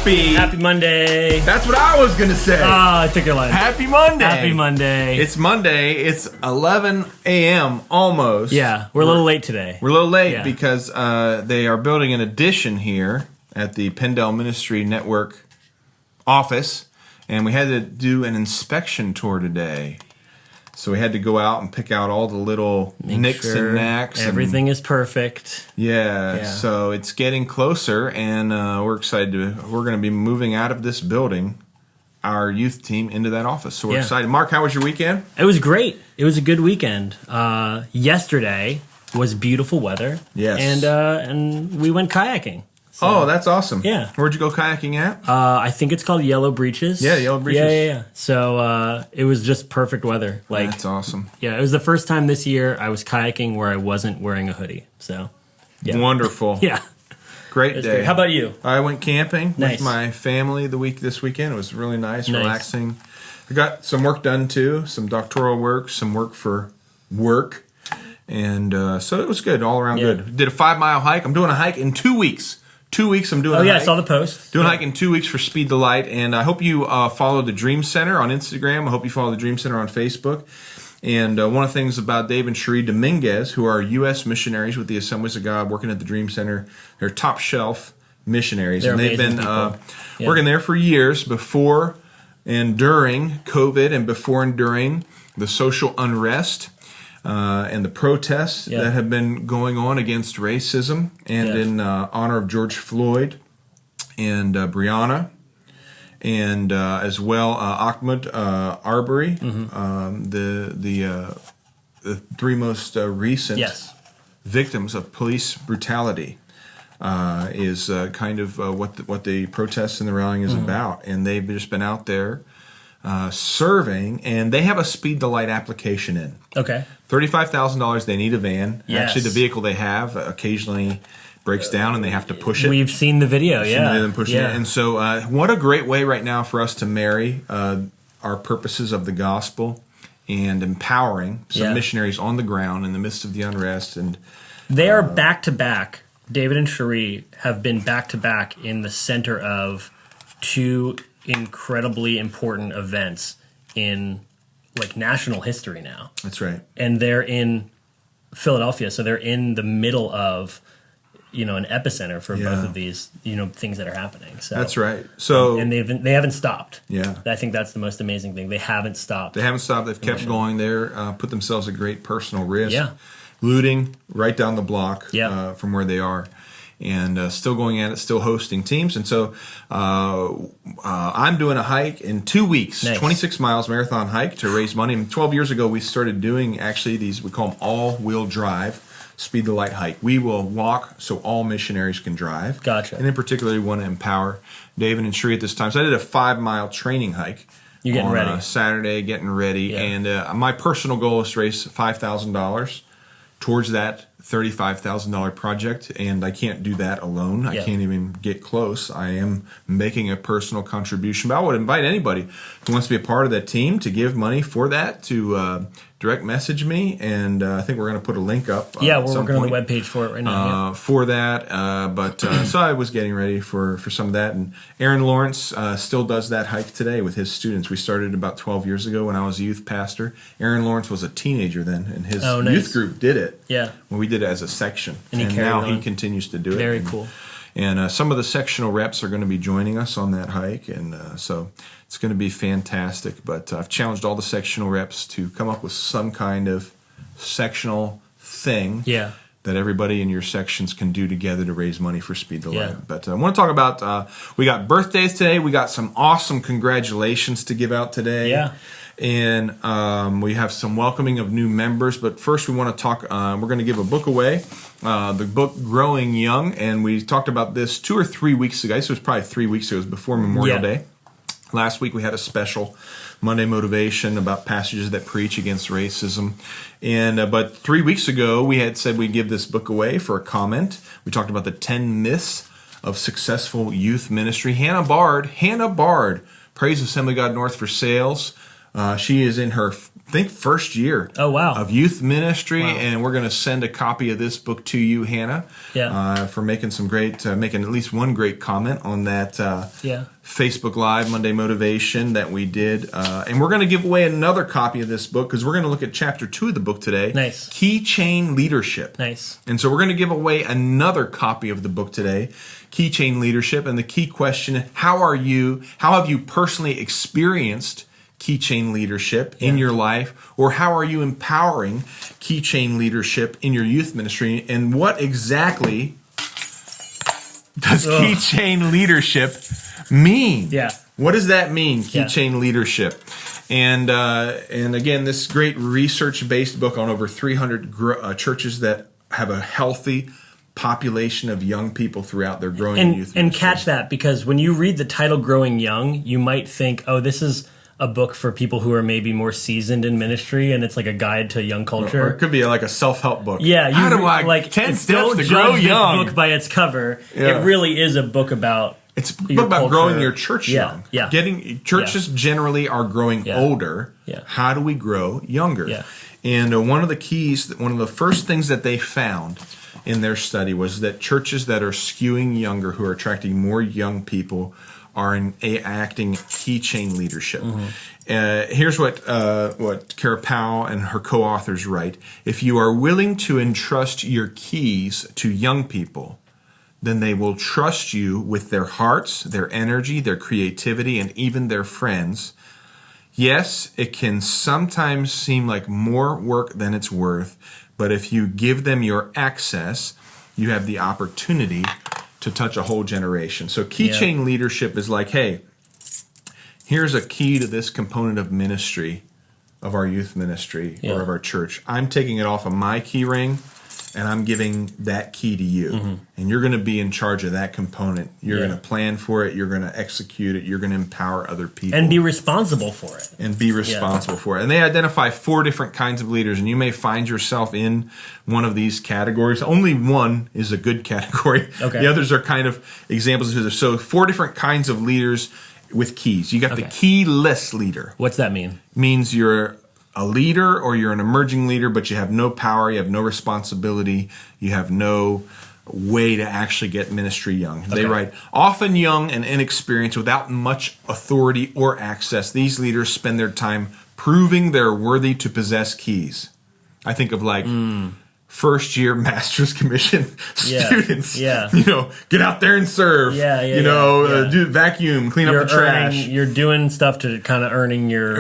Happy Monday. That's what I was going to say. I took your line. Happy Monday. Happy Monday. It's Monday. It's 11 a.m. almost. Yeah, we're a little late today. We're a little late because they are building an addition here at the PennDel Ministry Network office, and we had to do an inspection tour today. So we had to go out and pick out all the little nicks and knacks. Everything is perfect. Yeah, so it's getting closer, and we're excited. We're going to be moving out of this building, our youth team, into that office. So we're excited. Mark, how was your weekend? It was great. It was a good weekend. Yesterday was beautiful weather. Yes. And we went kayaking. So, that's awesome. Yeah. Where'd you go kayaking at? I think it's called Yellow Breeches. Yeah, Yellow Breeches. Yeah. So it was just perfect weather. That's awesome. Yeah, it was the first time this year I was kayaking where I wasn't wearing a hoodie. So, Wonderful. Yeah. Great day. Great. How about you? I went camping Nice. with my family this weekend. It was really nice, relaxing. I got some work done too, some doctoral work, some work for work. And so it was good, all around good. Did a 5-mile hike. I'm doing a hike in 2 weeks. 2 weeks I'm doing a hike. I saw the post. Doing a hike in 2 weeks for Speed the Light. And I hope you follow the Dream Center on Instagram. I hope you follow the Dream Center on Facebook. And one of the things about Dave and Cherie Dominguez, who are U.S. missionaries with the Assemblies of God working at the Dream Center, they're top shelf missionaries. They're and they've been working there for years before and during COVID and before and during the social unrest. And the protests that have been going on against racism and in honor of George Floyd and Breonna and as well Ahmaud Arbery, the three most recent victims of police brutality is kind of what the protests and the rallying is about. And they've just been out there serving, and they have a Speed the Light application in. Okay. $35,000. They need a van. Yes. Actually, the vehicle they have occasionally breaks down, and they have to push it. We've seen the video. Them pushing it. And so, what a great way right now for us to marry our purposes of the gospel and empowering some missionaries on the ground in the midst of the unrest. And they are back to back. David and Cherie have been back to back in the center of two incredibly important events in national history now. That's right. And they're in Philadelphia, so they're in the middle of an epicenter for both of these things that are happening. So that's right. So and they haven't stopped. Yeah, I think that's the most amazing thing. They haven't stopped. They've kept going there. Put themselves at great personal risk. Yeah. Looting right down the block from where they are. And still going at it, still hosting teams. And so I'm doing a hike in 2 weeks, 26 miles marathon hike to raise money. And 12 years ago, we started doing these, we call them all-wheel drive Speed the Light hike. We will walk so all missionaries can drive. Gotcha. And in particular, we want to empower David and Cherie at this time. So I did a 5-mile training hike. You're getting ready. On Saturday, getting ready. Yeah. And my personal goal is to raise $5,000 towards that $35,000 project, and I can't do that alone. I can't even get close. I am making a personal contribution, but I would invite anybody who wants to be a part of that team to give money for that to direct message me, and I think we're going to put a link up. We're working on the webpage for it right now. For that, but so I was getting ready for some of that, and Aaron Lawrence still does that hike today with his students. We started about 12 years ago when I was a youth pastor. Aaron Lawrence was a teenager then, and his youth group did it. Yeah. When we did it as a section, and now he continues to do it. Very cool. And some of the sectional reps are going to be joining us on that hike, and so it's going to be fantastic. But I've challenged all the sectional reps to come up with some kind of sectional thing that everybody in your sections can do together to raise money for Speed the Light. But I want to talk about, we got birthdays today. We got some awesome congratulations to give out today. Yeah. And we have some welcoming of new members. But first we want to talk, we're going to give a book away. The book Growing Young, and we talked about this 2 or 3 weeks ago. So it was probably 3 weeks ago. It was before Memorial Day. Last week we had a special Monday Motivation about passages that preach against racism. And but 3 weeks ago we had said we'd give this book away for a comment. We talked about the 10 myths of successful youth ministry. Hannah Bard, Praise Assembly God North for sales. She is in her, I think, first year Oh, wow. of youth ministry, Wow. and we're going to send a copy of this book to you, Hannah, for making some great, making at least one great comment on that Facebook Live Monday Motivation that we did. And we're going to give away another copy of this book because we're going to look at chapter 2 of the book today. Nice. Keychain Leadership. Nice. And so we're going to give away another copy of the book today, Keychain Leadership. And the key question, how have you personally experienced Keychain Leadership in your life? Or how are you empowering Keychain Leadership in your youth ministry? And what exactly does Keychain Leadership mean? Yeah. What does that mean, Keychain Leadership? And again, this great research-based book on over 300 churches that have a healthy population of young people throughout their growing youth ministry. And catch that, because when you read the title Growing Young, you might think, oh, this is a book for people who are maybe more seasoned in ministry, and it's like a guide to young culture. Or it could be like a self-help book. Yeah. How do I, like 10 steps to grow young. This book by its cover. Yeah. It really is a book about It's a book about growing your church young. Yeah. Churches generally are growing older. Yeah. How do we grow younger? Yeah. And one of the first things that they found in their study was that churches that are skewing younger, who are attracting more young people, are acting keychain leadership. Here's what Kara Powell and her co-authors write. If you are willing to entrust your keys to young people, then they will trust you with their hearts, their energy, their creativity, and even their friends. Yes, it can sometimes seem like more work than it's worth, but if you give them your access, you have the opportunity to touch a whole generation. So keychain leadership is like, hey, here's a key to this component of ministry, of our youth ministry or of our church. I'm taking it off of my key ring, and I'm giving that key to you. And you're going to be in charge of that component. You're going to plan for it. You're going to execute it. You're going to empower other people. And be responsible for it. For it. And they identify 4 different kinds of leaders, and you may find yourself in one of these categories. Only one is a good category. Okay. The others are kind of examples of this. So 4 different kinds of leaders with keys. You got the keyless leader. What's that mean? Means you're a leader or you're an emerging leader, but you have no power, you have no responsibility, you have no way to actually get ministry young. They write, often young and inexperienced without much authority or access, these leaders spend their time proving they're worthy to possess keys. I think of like first-year master's commission students. Yeah. Get out there and serve. Do vacuum, clean up the trash. You're doing stuff to kind of earning your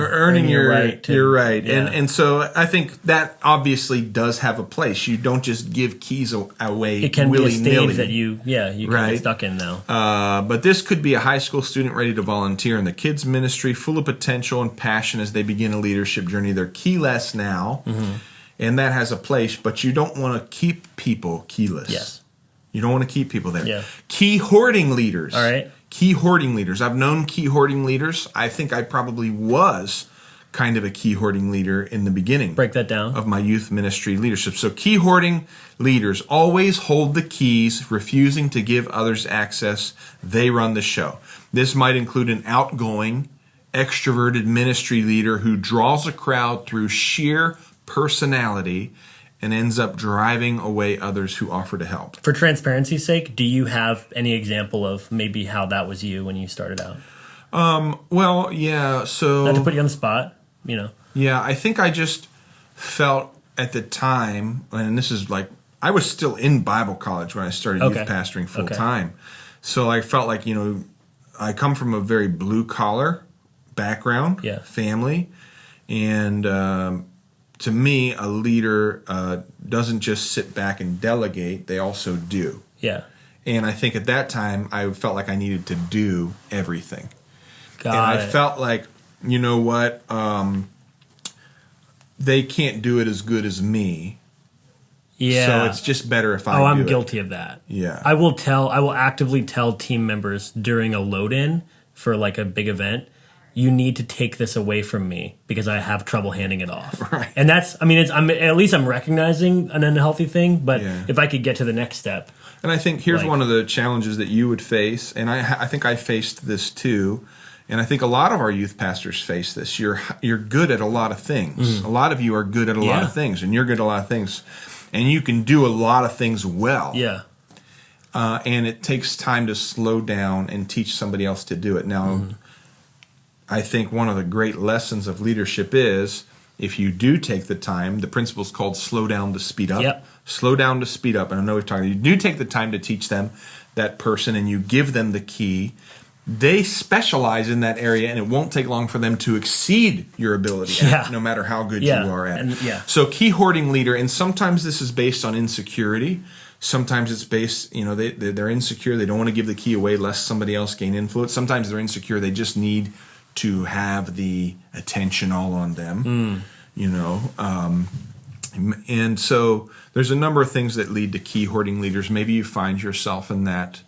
right. You're right. Yeah. And so I think that obviously does have a place. You don't just give keys away it can willy-nilly. be a stage that you can get stuck in though. But this could be a high school student ready to volunteer in the kids ministry, full of potential and passion as they begin a leadership journey. They're keyless now. And that has a place, but you don't want to keep people keyless. Yes. You don't want to keep people there. Yeah. Key hoarding leaders. All right. Key hoarding leaders. I've known key hoarding leaders. I think I probably was kind of a key hoarding leader in the beginning. Break that down. Of my youth ministry leadership. So key hoarding leaders always hold the keys, refusing to give others access. They run the show. This might include an outgoing, extroverted ministry leader who draws a crowd through sheer personality and ends up driving away others who offer to help. For transparency's sake, do you have any example of maybe how that was you when you started out? Well, yeah, so... Not to put you on the spot, Yeah, I think I just felt at the time, and this is like, I was still in Bible college when I started youth pastoring full time. So I felt like, I come from a very blue-collar background, family, and... to me, a leader doesn't just sit back and delegate, they also do. Yeah. And I think at that time, I felt like I needed to do everything. I felt like, you know what, they can't do it as good as me. Yeah. So it's just better if I do I'm it. guilty of that. Yeah. I will actively tell team members during a load-in for like a big event, you need to take this away from me because I have trouble handing it off. Right. And at least I'm recognizing an unhealthy thing, but if I could get to the next step. And I think here's one of the challenges that you would face, and I think I faced this too, and I think a lot of our youth pastors face this. You're good at a lot of things. A lot of you are good at a lot of things, and you're good at a lot of things, and you can do a lot of things well. Yeah. And it takes time to slow down and teach somebody else to do it. Now, I think one of the great lessons of leadership is if you do take the time, the principle is called slow down to speed up. Yep. Slow down to speed up. And I know we've talked, you do take the time to teach them, that person, and you give them the key. They specialize in that area, and it won't take long for them to exceed your ability, no matter how good you are at it. So key hoarding leader, and sometimes this is based on insecurity. Sometimes it's based, they're insecure. They don't want to give the key away lest somebody else gain influence. Sometimes they're insecure. They just need to have the attention all on them, and so there's a number of things that lead to key hoarding leaders. Maybe you find yourself in that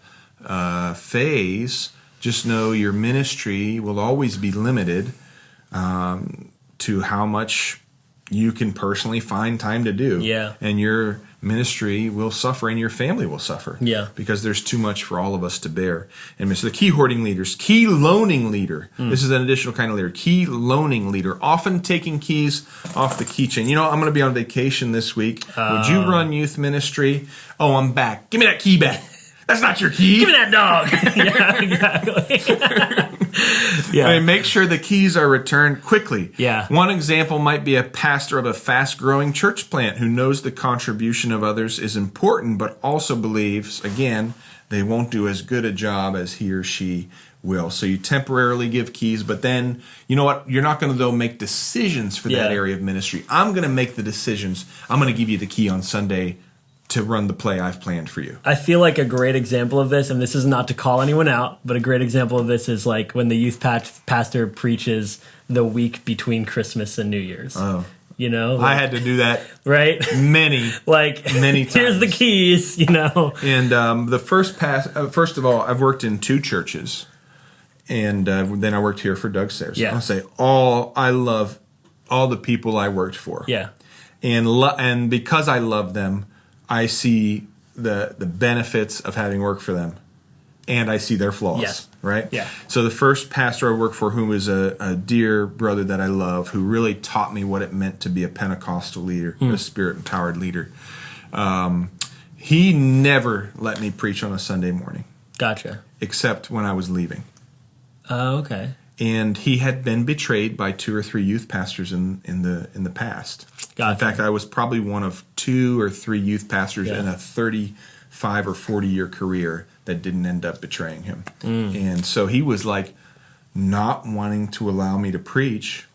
phase. Just know your ministry will always be limited to how much you can personally find time to do. Yeah. And your ministry will suffer and your family will suffer. Yeah. Because there's too much for all of us to bear. And so the key hoarding leaders, key loaning leader. This is an additional kind of leader. Key loaning leader, often taking keys off the keychain. I'm going to be on vacation this week. Would you run youth ministry? Oh, I'm back. Give me that key back. That's not your key. Give me that dog. Yeah, exactly. I mean, make sure the keys are returned quickly. Yeah. One example might be a pastor of a fast-growing church plant who knows the contribution of others is important, but also believes, again, they won't do as good a job as he or she will. So you temporarily give keys, but then, you know what? You're not going to, though, make decisions for that area of ministry. I'm going to make the decisions. I'm going to give you the key on Sunday to run the play I've planned for you. I feel like a great example of this, and this is not to call anyone out, but a great example of this is like when the youth pastor preaches the week between Christmas and New Year's. Oh. I had to do that right? many times. Here's the keys, And the first of all, I've worked in 2 churches, and then I worked here for Doug Sayers. Yeah. I'll say I love all the people I worked for. Yeah. And because I love them, I see the benefits of having worked for them, and I see their flaws, right? Yeah. So the first pastor I worked for, who was a dear brother that I love, who really taught me what it meant to be a Pentecostal leader, a Spirit-empowered leader, he never let me preach on a Sunday morning. Gotcha. Except when I was leaving. Oh, okay. And he had been betrayed by 2 or 3 youth pastors in the past. Gotcha. In fact, I was probably one of 2 or 3 youth pastors in a 35 or 40-year career that didn't end up betraying him. And so he was like not wanting to allow me to preach,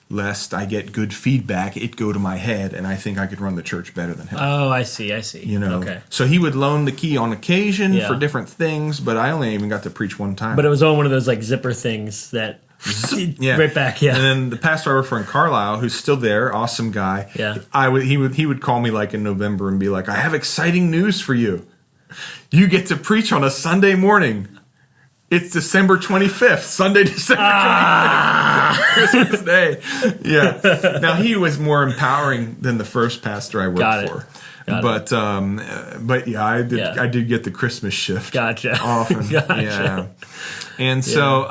lest I get good feedback, it go to my head, and I think I could run the church better than him. Oh, I see. Okay. So he would loan the key on occasion for different things, but I only even got to preach one time. But it was on one of those like zipper things that right back. Yeah. And then the pastor I worked for in Carlisle, who's still there, awesome guy. Yeah. He would call me like in November and be like, "I have exciting news for you. You get to preach on a Sunday morning. It's December 25th, Sunday, December 25th, Christmas Day." Yeah. Now, he was more empowering than the first pastor I worked for. But yeah, I did get the Christmas shift. Gotcha. Often. Gotcha. Yeah. And so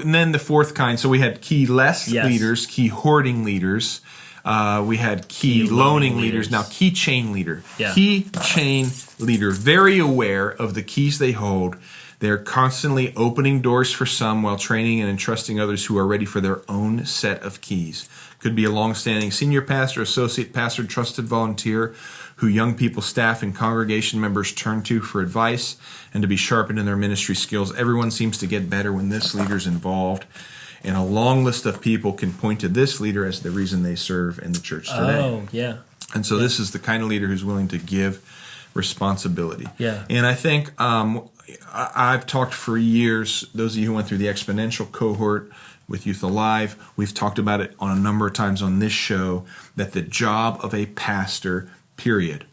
and then the fourth kind, so we had key leaders, key hoarding leaders. We had key loaning leaders. Now, keychain leader. Yeah. Keychain leader, very aware of the keys they hold. They're constantly opening doors for some while training and entrusting others who are ready for their own set of keys. Could be a long-standing senior pastor, associate pastor, trusted volunteer who young people, staff, and congregation members turn to for advice and to be sharpened in their ministry skills. Everyone seems to get better when this leader's involved. And a long list of people can point to this leader as the reason they serve in the church today. Oh, yeah. And so this is the kind of leader who's willing to give responsibility. Yeah. And I think I've talked for years, those of you who went through the exponential cohort with Youth Alive, we've talked about it on a number of times on this show, that the job of a pastor, period,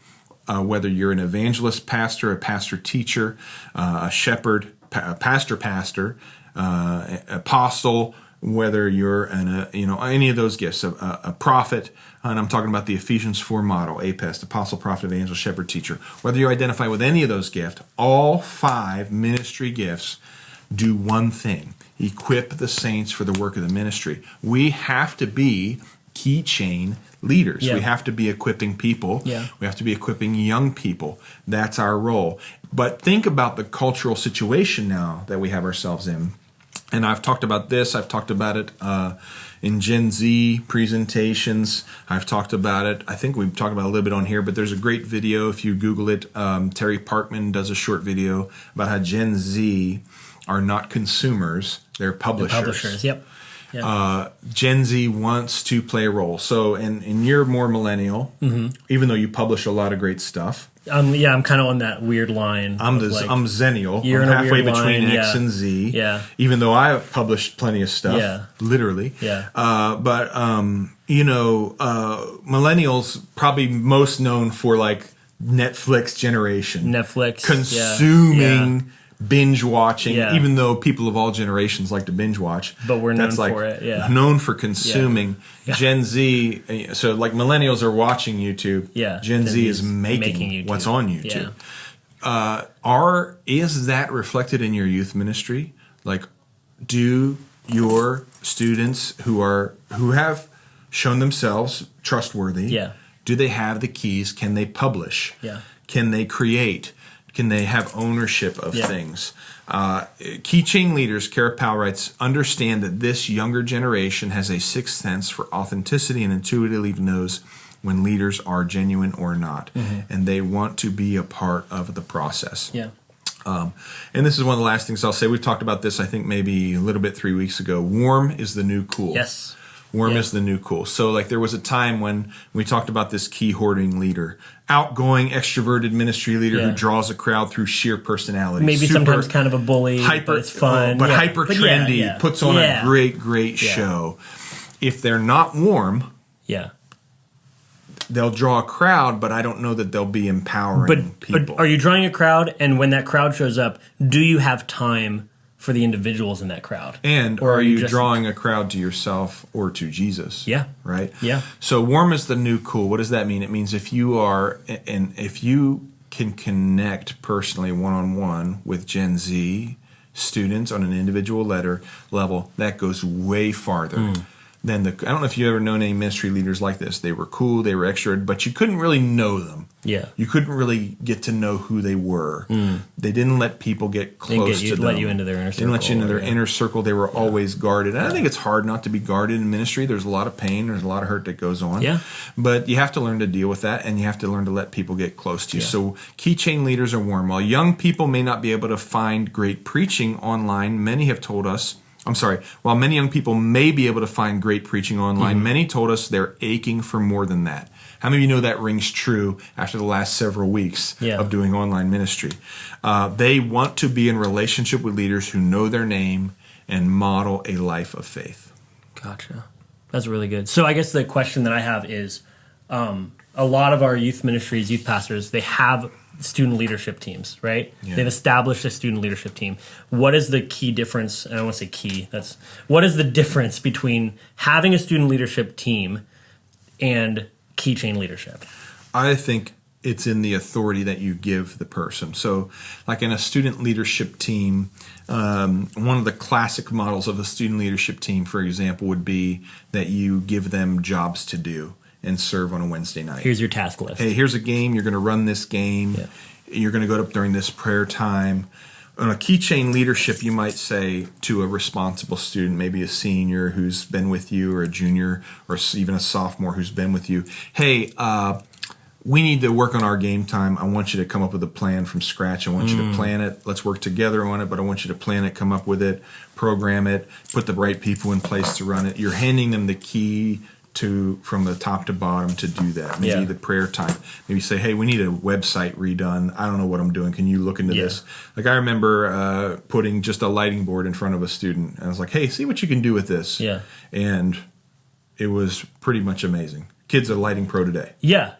whether you're an evangelist pastor, a pastor teacher, a shepherd, pastor, apostle, whether you're any of those gifts, a prophet, and I'm talking about the Ephesians 4 model, APEST, apostle, prophet, evangelist, shepherd, teacher. Whether you identify with any of those gifts, all 5 ministry gifts do one thing. equip the saints for the work of the ministry. We have to be Keychain leaders. Yeah. We have to be equipping people. Yeah. We have to be equipping young people. That's our role. But think about the cultural situation now that we have ourselves in. And I've talked about this. I've talked about it in Gen Z presentations. I've talked about it. I think we've talked about it a little bit on here, but there's a great video if you Google it. Terry Parkman does a short video about how Gen Z are not consumers. They're publishers. Publishers, yep. Yeah. Gen Z wants to play a role. So, and you're more millennial, even though you publish a lot of great stuff. I'm kind of on that weird line. I'm Zennial. You're I'm in a halfway weird between line, X and Z. Yeah. Even though I have published plenty of stuff, literally. Yeah. Millennials probably most known for like Netflix generation. Netflix. Consuming, binge watching, Yeah. even though people of all generations like to binge watch. But we're known That's like for it, yeah. known for consuming. Yeah. Gen Z, so like millennials are watching YouTube. Yeah. Gen Z is making YouTube. what's on YouTube. Yeah. Is that reflected in your youth ministry? Like, do your students who have shown themselves trustworthy? Yeah. Do they have the keys? Can they publish? Yeah. Can they create? Can they have ownership of Yeah. things? Keychain leaders, Kara Powell writes, understand that this younger generation has a sixth sense for authenticity and intuitively knows when leaders are genuine or not. And they want to be a part of the process. Yeah. And this is one of the last things I'll say. We've talked about this, I think, maybe a little bit 3 weeks ago. Warm is the new cool. Yes. Warm Yeah. is the new cool. So like there was a time when we talked about this key hoarding leader, outgoing, extroverted ministry leader who draws a crowd through sheer personality. Maybe sometimes kind of a bully, but it's fun. But hyper trendy, puts on a great Yeah. show. If they're not warm, they'll draw a crowd, but I don't know that they'll be empowering people. Are you drawing a crowd, and when that crowd shows up, do you have time for the individuals in that crowd? And or are you just drawing a crowd to yourself or to Jesus? Yeah. Right? Yeah. So warm is the new cool. What does that mean? It means if you can connect personally one-on-one with Gen Z students on an individual level, that goes way farther than I don't know if you've ever known any ministry leaders like this. They were cool, they were extroverted, but you couldn't really know them. Yeah. You couldn't really get to know who they were. They didn't let people get close to them. Let you into their inner circle. They didn't let you into their inner circle. They were always guarded. And I think it's hard not to be guarded in ministry. There's a lot of pain. There's a lot of hurt that goes on. Yeah. But you have to learn to deal with that, and you have to learn to let people get close to you. Yeah. So Keychain leaders are warm. While young people may not be able to find great preaching online, while many young people may be able to find great preaching online, many told us they're aching for more than that. How many of you know that rings true after the last several weeks of doing online ministry? They want to be in relationship with leaders who know their name and model a life of faith. Gotcha. That's really good. So I guess the question that I have is, a lot of our youth ministries, youth pastors, they have student leadership teams, right? Yeah. They've established a student leadership team. What is the key difference? I don't want to say key. What is the difference between having a student leadership team and Keychain leadership? I think it's in the authority that you give the person. So like in a student leadership team, one of the classic models of a student leadership team, for example, would be that you give them jobs to do and serve on a Wednesday night. Here's your task list. Hey, here's a game. You're going to run this game. Yeah. You're going to go up during this prayer time. On a Keychain leadership, you might say to a responsible student, maybe a senior who's been with you, or a junior, or even a sophomore who's been with you, hey, we need to work on our game time. I want you to come up with a plan from scratch. I want you to plan it. Let's work together on it, but I want you to plan it, come up with it, program it, put the right people in place to run it. You're handing them the key from the top to bottom to do that. Maybe the prayer time. Maybe say, hey, we need a website redone. I don't know what I'm doing. Can you look into this? Like I remember putting just a lighting board in front of a student. And I was like, hey, see what you can do with this. Yeah. And it was pretty much amazing. Kid's a lighting pro today. Yeah,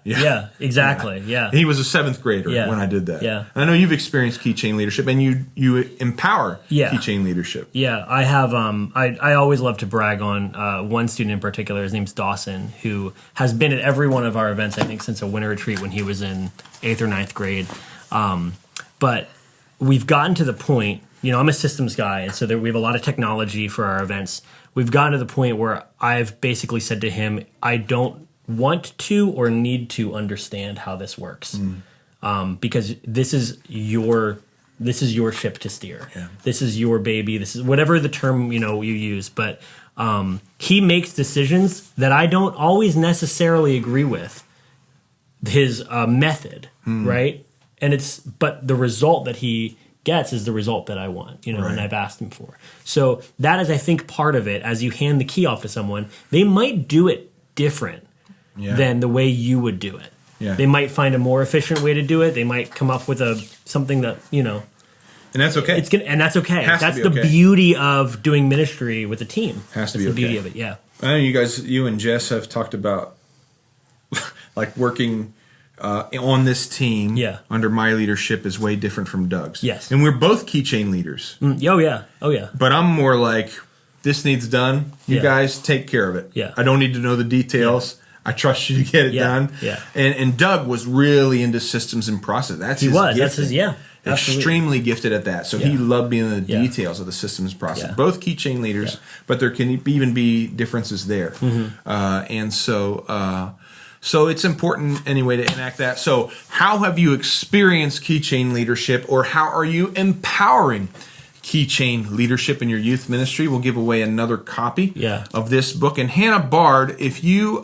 exactly. Yeah. He was a 7th grader when I did that. Yeah. And I know you've experienced Keychain leadership, and you empower Keychain leadership. Yeah, I have. I always love to brag on one student in particular. His name's Dawson, who has been at every one of our events, I think, since a winter retreat when he was in 8th or 9th grade. But we've gotten to the point, I'm a systems guy, and so we have a lot of technology for our events. We've gotten to the point where I've basically said to him, I don't want to or need to understand how this works, because this is your ship to steer. Yeah. This is your baby. This is whatever the term you use, but he makes decisions that I don't always necessarily agree with his method, right? But the result that he gets is the result that I want, right. And I've asked him for. So that is, I think, part of it. As you hand the key off to someone, they might do it different than the way you would do it. Yeah. They might find a more efficient way to do it. They might come up with something that, And that's okay. And that's okay. That's the beauty of doing ministry with a team. Has to be the beauty of it, yeah. I know you and Jess have talked about like working on this team under my leadership is way different from Doug's. Yes. And we're both Keychain leaders. Oh, yeah. But I'm more like, this needs done. You guys take care of it. Yeah. I don't need to know the details. I trust you to get it done. Yeah. And Doug was really into systems and process. That's his gift. That's his, extremely gifted at that. So he loved being in the details of the systems process. Yeah. Both Keychain leaders, but there can even be differences there. And so it's important anyway to enact that. So how have you experienced Keychain leadership, or how are you empowering Keychain leadership in your youth ministry? We'll give away another copy of this book. And Hannah Bard, if you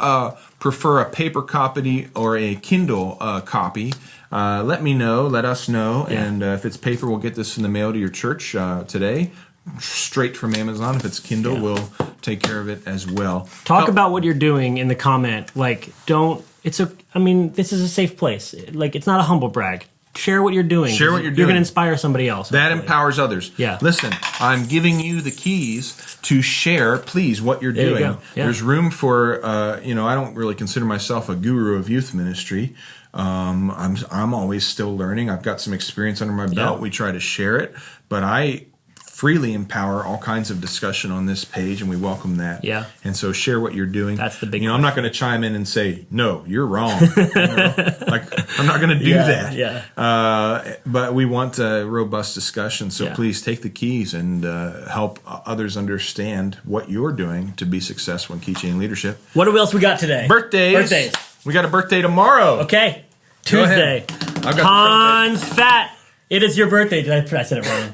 prefer a paper copy or a Kindle copy, let us know. Yeah. And if it's paper, we'll get this in the mail to your church today, straight from Amazon. If it's Kindle, we'll take care of it as well. Talk about what you're doing in the comment. This is a safe place. It's not a humble brag. Share what you're doing. Share what you're doing. You're going to inspire somebody else. That empowers others. Yeah. Listen, I'm giving you the keys to share, please, what you're doing. You go. Yeah. There's room for, I don't really consider myself a guru of youth ministry. I'm always still learning. I've got some experience under my belt. We try to share it, but I freely empower all kinds of discussion on this page, and we welcome that. Yeah. And so share what you're doing. That's the big I'm not going to chime in and say, no, you're wrong. I'm not going to do that. Yeah. But we want a robust discussion. So please take the keys and help others understand what you're doing to be successful in Keychain leadership. What else we got today? Birthdays. We got a birthday tomorrow. Okay. Tuesday. I've got Hans Fat. It is your birthday. I said it wrong.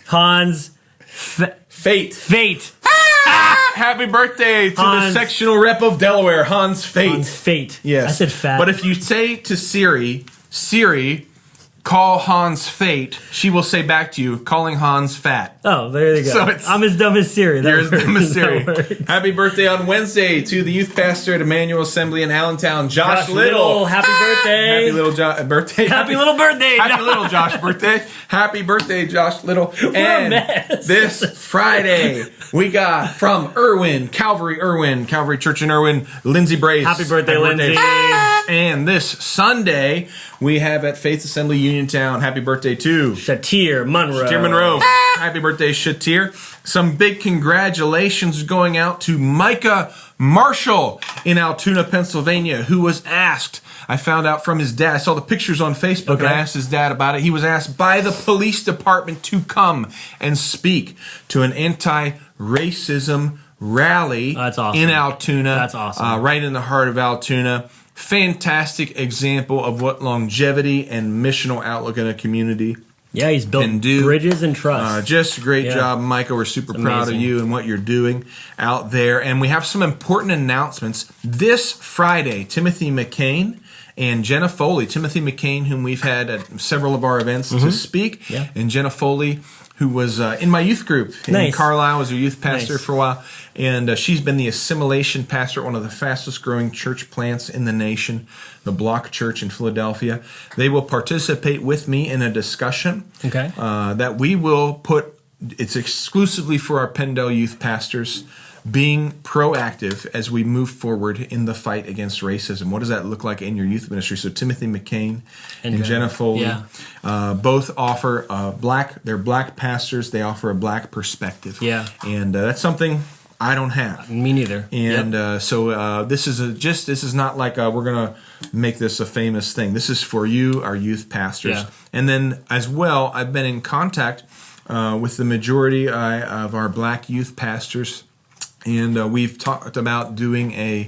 Hans Fate. Happy birthday to the sectional rep of Delaware, Hans Fate. Hans Fate. Yes. I said fat. But if you say to Siri, call Hans Fate, she will say back to you, calling Hans fat. Oh, there you go. So I'm as dumb as Siri. You're as dumb as Siri. Happy birthday on Wednesday to the youth pastor at Emmanuel Assembly in Allentown, Josh Little. Happy birthday. Happy little birthday. Happy little birthday. Happy little Josh birthday. Happy birthday, Josh Little. And this Friday, we got from Calvary Church in Irwin, Lindsay Brace. Happy birthday, Lindsay. And this Sunday, we have at Faith Assembly Uniontown. Happy birthday to Shatir Monroe. Happy birthday, Shatir. Some big congratulations going out to Micah Marshall in Altoona, Pennsylvania, who was asked. I found out from his dad. I saw the pictures on Facebook, and I asked his dad about it. He was asked by the police department to come and speak to an anti-racism rally in Altoona. That's awesome. Right in the heart of Altoona. Fantastic example of what longevity and missional outlook in a community he's built bridges and trust. Just a great job, Michael. We're super proud of you and what you're doing out there. And we have some important announcements. This Friday, Timothy McCain and Jenna Foley. Timothy McCain, whom we've had at several of our events to speak, and Jenna Foley, who was in my youth group in Carlisle, was a youth pastor for a while. And she's been the assimilation pastor at one of the fastest growing church plants in the nation, the Block Church in Philadelphia. They will participate with me in a discussion that we will put, it's exclusively for our PennDel youth pastors, being proactive as we move forward in the fight against racism. What does that look like in your youth ministry? So Timothy McCain and Jenna Foley both offer they're black pastors. They offer a black perspective. Yeah. And that's something I don't have. Me neither. And so this is not like we're gonna make this a famous thing. This is for you, our youth pastors. Yeah. And then as well, I've been in contact with the majority of our black youth pastors, and we've talked about doing a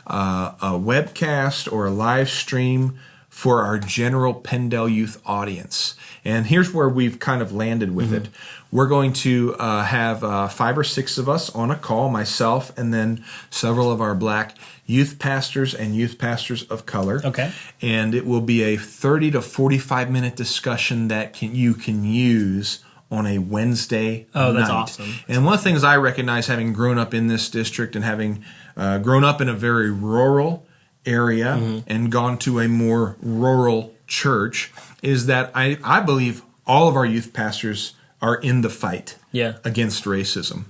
webcast or a live stream for our general PennDel youth audience. And here's where we've kind of landed with it. We're going to have 5 or 6 of us on a call, myself, and then several of our black youth pastors and youth pastors of color. Okay. And it will be a 30 to 45 minute discussion that you can use on a Wednesday night. That's awesome. And one of the things I recognize, having grown up in this district and having grown up in a very rural area and gone to a more rural church, is that I believe all of our youth pastors are in the fight against racism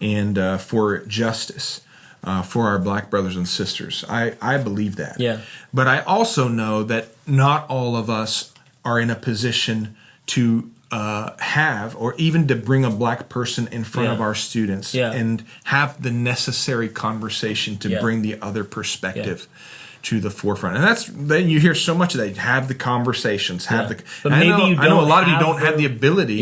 and for justice for our black brothers and sisters. I believe that. Yeah. But I also know that not all of us are in a position to have, or even to bring a black person in front of our students and have the necessary conversation to bring the other perspective to the forefront. And then you hear so much of that. Have the conversations. But maybe I know a lot of you don't have the ability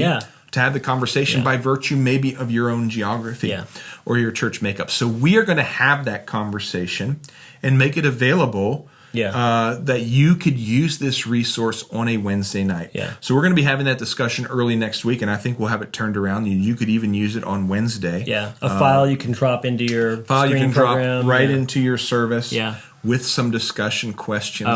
to have the conversation by virtue maybe of your own geography or your church makeup. So we are going to have that conversation and make it available that you could use this resource on a Wednesday night. So we're going to be having that discussion early next week, and I think we'll have it turned around. You could even use it on Wednesday. A file you can drop into your screen program. Drop right into your service with some discussion questions.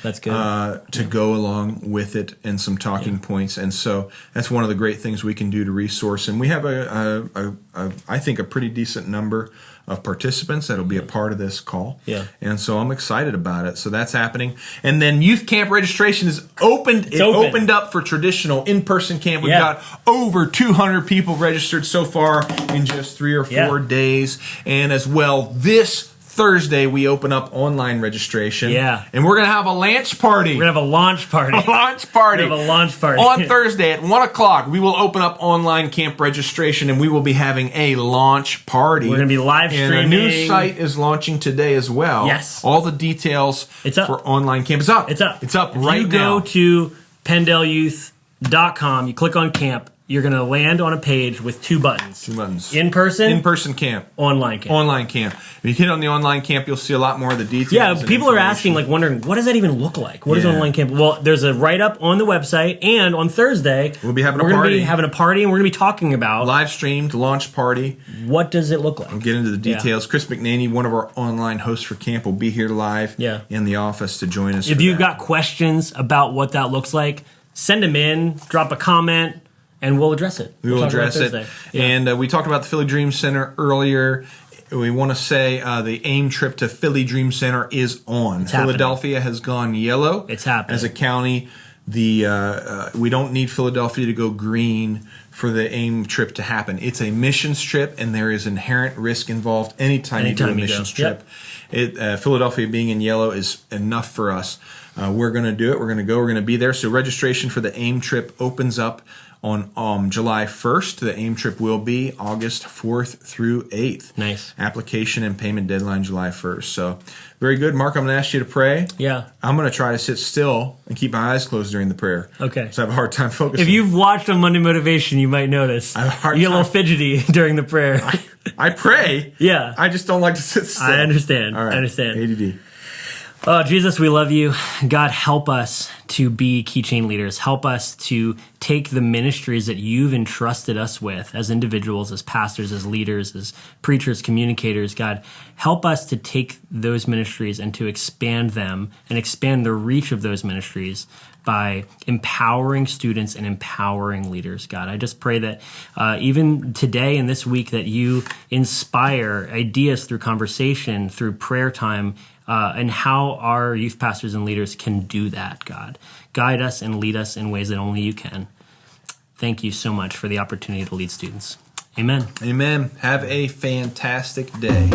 That's good. To go along with it and some talking points. And so that's one of the great things we can do to resource. And we have I think a pretty decent number of participants that'll be a part of this call. And so I'm excited about it. So that's happening. And then youth camp registration is opened. It opened up for traditional in-person camp. We've got over 200 people registered so far in just 3 or 4 days. And as well, this Thursday, we open up online registration. And we're going to have a launch party. We're going to have a launch party. A launch party. We're going to have a launch party. On Thursday at 1 o'clock, we will open up online camp registration, and we will be having a launch party. We're going to be live streaming. And a new site is launching today as well. All the details for online camp. It's up. It's up. It's up if right now. You go to PennDelYouth.com, you click on camp, you're going to land on a page with 2 buttons. 2 buttons. In-person camp. Online camp. Online camp. If you hit on the online camp, you'll see a lot more of the details. People are asking, wondering, what does that even look like? What is online camp? Well, there's a write-up on the website, and on Thursday, we'll be having we're going to be having a party, and we're going to be talking about live streamed launch party. What does it look like? We'll get into the details. Chris McNaney, one of our online hosts for camp, will be here live in the office to join us. If you've got questions about what that looks like, send them in, drop a comment, and we'll address it. We will address it. And we talked about the Philly Dream Center earlier. We want to say the AIM trip to Philly Dream Center is on. Philadelphia has gone yellow. It's happening. As a county, we don't need Philadelphia to go green for the AIM trip to happen. It's a missions trip, and there is inherent risk involved anytime you do a missions trip. Philadelphia being in yellow is enough for us. We're going to do it. We're going to go. We're going to be there. So registration for the AIM trip opens up on July 1st. The AIM trip will be August 4th through 8th. Nice. Application and payment deadline July 1st. So very good. Mark, I'm going to ask you to pray. I'm going to try to sit still and keep my eyes closed during the prayer. Okay. So I have a hard time focusing. If you've watched on Monday Motivation, you might notice. I have a hard you get a little fidgety during the prayer. I pray. I just don't like to sit still. I understand. All right. I understand. ADD. Oh, Jesus, we love you. God, help us to be Keychain leaders. Help us to take the ministries that you've entrusted us with as individuals, as pastors, as leaders, as preachers, communicators. God, help us to take those ministries and to expand them and expand the reach of those ministries by empowering students and empowering leaders. God, I just pray that even today and this week that you inspire ideas through conversation, through prayer time, and how our youth pastors and leaders can do that, God. Guide us and lead us in ways that only you can. Thank you so much for the opportunity to lead students. Amen. Amen. Have a fantastic day.